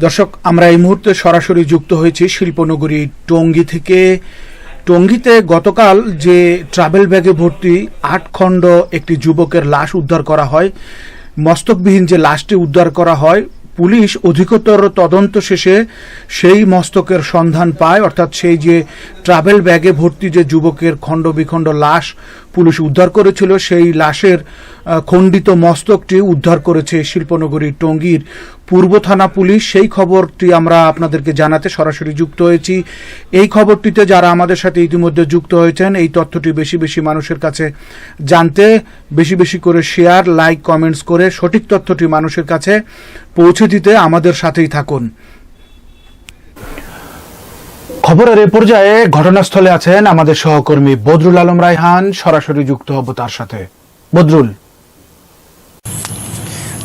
দর্শক, আমরা এই মুহূর্তে সরাসরি যুক্ত হয়েছি শিল্পনগরী টঙ্গী থেকে। টঙ্গীতে গতকাল যে ট্রাভেল ব্যাগে ভর্তি 8 খণ্ড একটি যুবকের লাশ উদ্ধার করা হয়, মস্তকবিহীন যে লাশটি উদ্ধার করা হয়, পুলিশ অধিকতর তদন্ত শেষে সেই মস্তকের সন্ধান পায়। অর্থাৎ সেই যে ট্রাভেল ব্যাগে ভর্তি যে যুবকের খণ্ড বিখণ্ড লাশ পুলিশ উদ্ধার করেছিল, সেই লাশের খণ্ডিত মস্তকটি উদ্ধার করেছে শিল্পনগরী টঙ্গীর পূর্ব থানা পুলিশ। সেই খবরটি আমরা আপনাদেরকে জানাতে সরাসরি যুক্ত হয়েছি। এই খবরটিতে যারা আমাদের সাথে ইতিমধ্যে যুক্ত হয়েছেন, এই তথ্যটি বেশি বেশি মানুষের কাছে জানতে বেশি বেশি করে শেয়ার, লাইক, কমেন্টস করে সঠিক তথ্যটি মানুষের কাছে পৌঁছে দিতে আমাদের সাথেই থাকুন। খবরের এ পর্যায়ে ঘটনাস্থলে আছেন আমাদের সহকর্মী বদরুল আলম রায়হান। সরাসরি যুক্ত হব তার সাথে। বদরুল।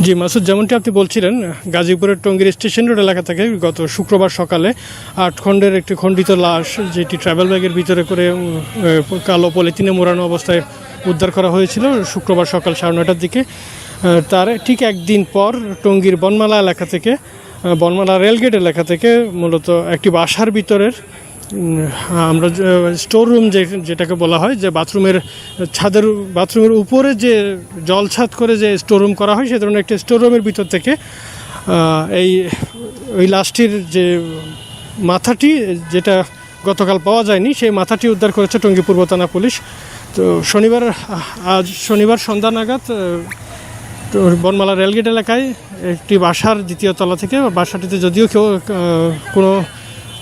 জি মাসুদ, যেমনটি আপনি বলছিলেন, গাজীপুরের টঙ্গীর স্টেশন রোড এলাকা থেকে গত শুক্রবার সকালে 8 খণ্ডের একটি খণ্ডিত লাশ, যেটি ট্রাভেল ব্যাগের ভিতরে করে কালো পলিথিনে মোড়ানো অবস্থায় উদ্ধার করা হয়েছিল শুক্রবার সকাল 9:30টার দিকে। তার ঠিক একদিন পর টঙ্গীর বনমালা এলাকা থেকে, বনমালা রেলগেট এলাকা থেকে মূলত একটি বাসার ভিতরের আমরা স্টোর রুম যেটাকে বলা হয়, যে বাথরুমের উপরে যে জল ছাদ করে যে স্টোর রুম করা হয়, সে ধরনের একটি স্টোর রুমের ভিতর থেকে ওই লাশটির যে মাথাটি, যেটা গতকাল পাওয়া যায়নি, সেই মাথাটি উদ্ধার করেছে টঙ্গী পূর্ব থানা পুলিশ। তো আজ শনিবার সন্ধ্যা নাগাদ বনমালা রেলগেট এলাকায় একটি বাসার দ্বিতীয় তলা থেকে, বাসাটিতে যদিও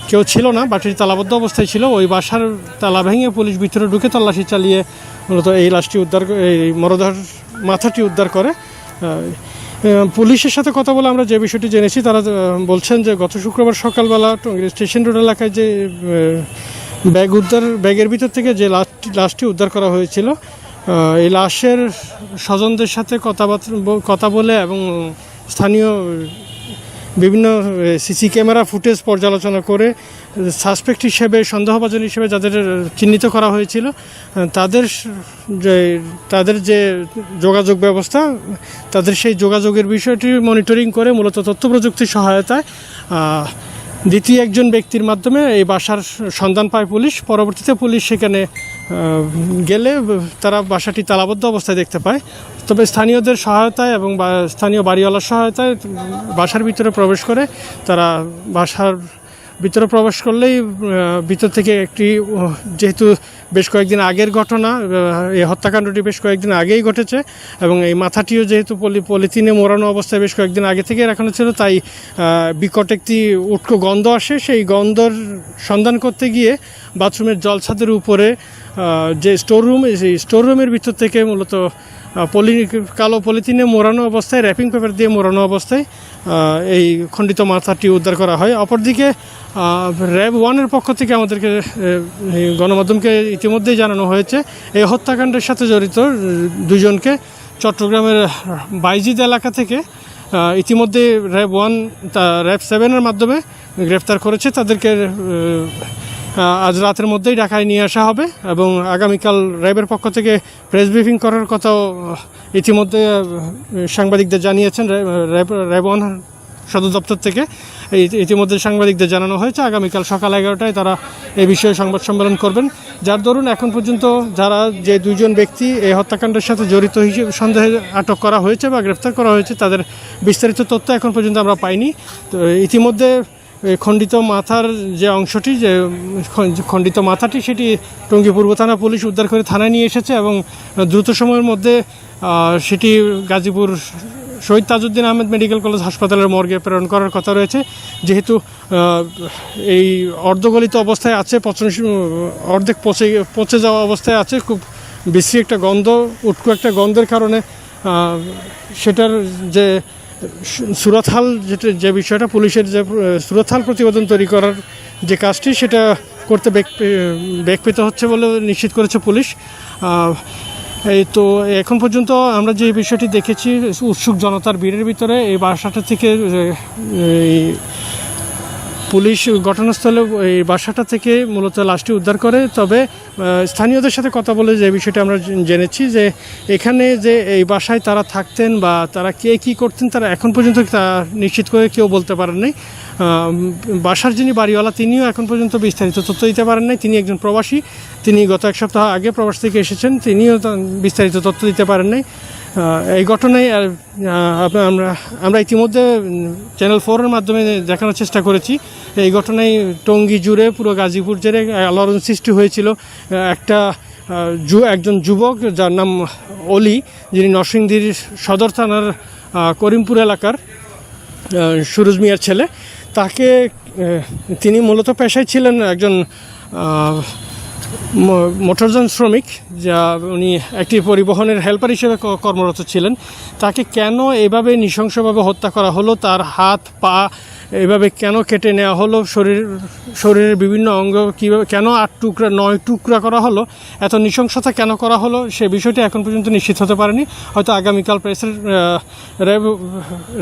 কেউ ছিল না, বাসাটি তালাবদ্ধ অবস্থায় ছিল, ওই বাসার তালা ভেঙে পুলিশ ভিতরে ঢুকে তল্লাশি চালিয়ে মূলত এই লাশটি উদ্ধার, এই মরদেহের মাথাটি উদ্ধার করে। পুলিশের সাথে কথা বলে আমরা যে বিষয়টি জেনেছি, তারা বলছেন যে গত শুক্রবার সকালবেলা টঙ্গী স্টেশন রোড এলাকায় যে ব্যাগের ভিতর থেকে যে লাশটি উদ্ধার করা হয়েছিল, এই লাশের স্বজনদের সাথে কথা বলে এবং স্থানীয় বিভিন্ন সিসি ক্যামেরা ফুটেজ পর্যালোচনা করে সাসপেক্ট হিসেবে, সন্দেহভাজন হিসেবে যাদের চিহ্নিত করা হয়েছিল, তাদের যে যোগাযোগ ব্যবস্থা, তাদের সেই যোগাযোগের বিষয়টি মনিটরিং করে মূলত তথ্য প্রযুক্তির সহায়তায় দ্বিতীয় একজন ব্যক্তির মাধ্যমে এই বাসার সন্ধান পায় পুলিশ। পরবর্তীতে পুলিশ সেখানে গেলে তারা বাসাটি তালাবদ্ধ অবস্থায় দেখতে পায়। তবে স্থানীয়দের সহায়তায় এবং স্থানীয় বাড়িওয়ালার সহায়তায় বাসার ভিতরে প্রবেশ করে, তারা বাসার ভিতরে প্রবেশ করলেই ভিতর থেকে একটি, যেহেতু বেশ কয়েকদিন আগের ঘটনা, এই হত্যাকাণ্ডটি বেশ কয়েকদিন আগেই ঘটেছে এবং এই মাথাটিও যেহেতু পলিথিনে মোড়ানো অবস্থায় বেশ কয়েকদিন আগে থেকে রাখানো ছিল, তাই বিকট একটি উটকো গন্ধ আসে। সেই গন্ধর সন্ধান করতে গিয়ে বাথরুমের জলছাদের উপরে যে স্টোররুম, সেই স্টোররুমের ভিতর থেকে মূলত কালো পলিথিনে মোড়ানো অবস্থায়, র্যাপিং পেপার দিয়ে মোড়ানো অবস্থায় এই খণ্ডিত মাথাটি উদ্ধার করা হয়। অপরদিকে র্যাব 1-এর পক্ষ থেকে আমাদেরকে, গণমাধ্যমকে ইতিমধ্যেই জানানো হয়েছে, এই হত্যাকাণ্ডের সাথে জড়িত 2 জনকে চট্টগ্রামের বাইজিদ এলাকা থেকে ইতিমধ্যে র্যাব 1 র্যাব 7-এর মাধ্যমে গ্রেফতার করেছে। তাদেরকে আজ রাতের মধ্যেই ঢাকায় নিয়ে আসা হবে এবং আগামীকাল র্যাবের পক্ষ থেকে প্রেস ব্রিফিং করার কথাও ইতিমধ্যে সাংবাদিকদের জানিয়েছেন র্যাব 1 সদর দপ্তর থেকে। ইতিমধ্যে সাংবাদিকদের জানানো হয়েছে আগামীকাল সকাল 11টায় তারা এই বিষয়ে সংবাদ সম্মেলন করবেন। যার দরুন এখন পর্যন্ত যারা যে 2 জন ব্যক্তি এই হত্যাকাণ্ডের সাথে জড়িত হিসেবে সন্দেহে আটক করা হয়েছে বা গ্রেফতার করা হয়েছে, তাদের বিস্তারিত তথ্য এখন পর্যন্ত আমরা পাইনি। তো ইতিমধ্যে খণ্ডিত মাথার যে অংশটি, যে খণ্ডিত মাথাটি, সেটি টঙ্গী পূর্ব থানা পুলিশ উদ্ধার করে থানায় নিয়ে এসেছে এবং দ্রুত সময়ের মধ্যে সেটি গাজীপুর শহীদ তাজউদ্দিন আহমেদ মেডিকেল কলেজ হাসপাতালের মর্গে প্রেরণ করার কথা রয়েছে। যেহেতু এই অর্ধগলিত অবস্থায় আছে, অর্ধেক পচে যাওয়া অবস্থায় আছে, খুব বিশ্রী একটা গন্ধ, উটকো একটা গন্ধের কারণে সেটার যে সুরতহাল, যে বিষয়টা পুলিশের যে সুরতহাল প্রতিবেদন তৈরি করার যে কাজটি, সেটা করতে বেগ পেতে হচ্ছে বলে নিশ্চিত করেছে পুলিশ। এই তো এখন পর্যন্ত আমরা যে বিষয়টি দেখেছি, উৎসুক জনতার ভিড়ের ভিতরে এই বাসাটা থেকে পুলিশ ঘটনাস্থলে এই বাসাটা থেকে মূলত লাশটি উদ্ধার করে। তবে স্থানীয়দের সাথে কথা বলে যে বিষয়টা আমরা জেনেছি যে এখানে যে এই বাসায় তারা থাকতেন বা তারা কে কী করতেন তারা এখন পর্যন্ত তা নিশ্চিত করে কেউ বলতে পারেন নাই। বাসার যিনি বাড়িওয়ালা তিনিও এখন পর্যন্ত বিস্তারিত তথ্য দিতে পারেন নাই। তিনি একজন প্রবাসী, তিনি গত এক সপ্তাহ আগে প্রবাস থেকে এসেছেন, তিনিও বিস্তারিত তথ্য দিতে পারেন নাই। এই ঘটনায় আমরা ইতিমধ্যে চ্যানেল 4-এর মাধ্যমে দেখানোর চেষ্টা করেছি। এই ঘটনায় টঙ্গী জুড়ে পুরো গাজীপুর জুড়ে আলোড়ন সৃষ্টি হয়েছিল। একজন যুবক যার নাম অলি, যিনি নরসিংদীর সদর থানার করিমপুর এলাকার সুরুজ মিয়ার ছেলে, তাকে তিনি মূলত পেশায় ছিলেন একজন মোটরযান শ্রমিক, যা উনি একটি পরিবহনের হেল্পার হিসেবে কর্মরত ছিলেন। তাকে কেন এভাবে নৃশংসভাবে হত্যা করা হলো, তার হাত পা এভাবে কেন কেটে নেওয়া হলো, শরীরের বিভিন্ন অঙ্গ কীভাবে কেন 8 টুকরা 9 টুকরা করা হলো, এত নৃশংসতা কেন করা হলো সে বিষয়টি এখন পর্যন্ত নিশ্চিত হতে পারেনি। হয়তো আগামীকাল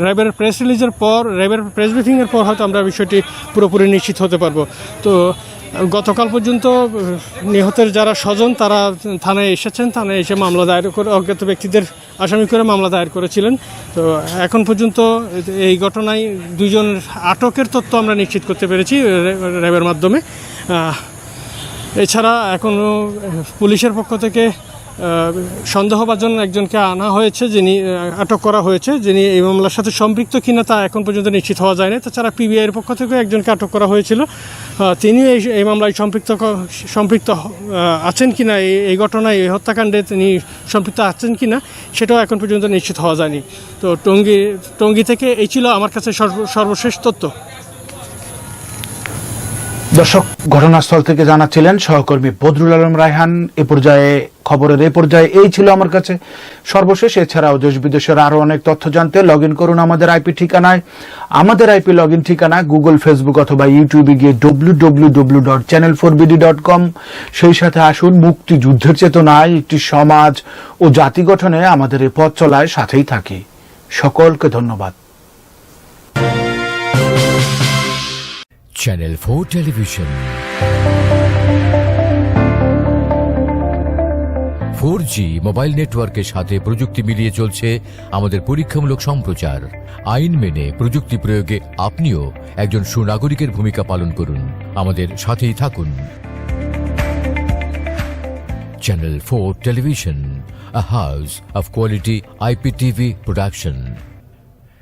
র্যাবের প্রেস রিলিজের পর, র্যাবের প্রেস ব্রিফিংয়ের পর হয়তো আমরা বিষয়টি পুরোপুরি নিশ্চিত হতে পারবো। তো গতকাল পর্যন্ত নিহতের যারা স্বজন তারা থানায় এসেছেন, থানায় এসে মামলা দায়ের করে অজ্ঞাত ব্যক্তিদের আসামি করে মামলা দায়ের করেছিলেন। তো এখন পর্যন্ত এই ঘটনায় 2 জনের আটকের তথ্য আমরা নিশ্চিত করতে পেরেছি র্যাবের মাধ্যমে। এছাড়া এখনও পুলিশের পক্ষ থেকে সন্দেহভাজন একজনকে আনা হয়েছে, যিনি আটক করা হয়েছে, যিনি এই মামলার সাথে সম্পৃক্ত কিনা তা এখন পর্যন্ত নিশ্চিত হওয়া যায়নি। তাছাড়া পিবিআইয়ের পক্ষ থেকে একজনকে আটক করা হয়েছিল, তিনি এই মামলায় সম্পৃক্ত আছেন কিনা, এই ঘটনায় এই হত্যাকাণ্ডে তিনি সম্পৃক্ত আছেন কিনা সেটাও এখন পর্যন্ত নিশ্চিত হওয়া যায়নি। তো টঙ্গী থেকে এই ছিল আমার কাছে সর্বশেষ তথ্য। দর্শক, ঘটনাস্থল থেকে জানাচ্ছিলেন সহকর্মী বদরুল আলম রায়হান। খবরের এ পর্যায়ে এই ছিল আমার কাছে সর্বশেষ। এছাড়াও দেশ বিদেশের আরো অনেক তথ্য জানতে লগ ইন করুন আমাদের আইপি ঠিকানায়। আমাদের আইপি লগ ইন ঠিকানা গুগল, ফেসবুক অথবা ইউটিউবে গিয়ে www.channel4bd.com। সেই সাথে আসুন মুক্তিযুদ্ধের চেতনায় একটি সমাজ ও জাতি গঠনে আমাদের এই পথ চলায় সাথেই থাকি। সকলকে ধন্যবাদ। চ্যানেল 4 টেলিভিশন, 4G মোবাইল নেটওয়ার্কের সাথে প্রযুক্তি মিলিয়ে চলছে আমাদের পরীক্ষামূলক সম্প্রচার। আইন মেনে প্রযুক্তি প্রয়োগে আপনিও একজন সুনাগরিকের ভূমিকা পালন করুন, আমাদের সাথেই থাকুন। Channel 4 television, a house of quality IPTV production.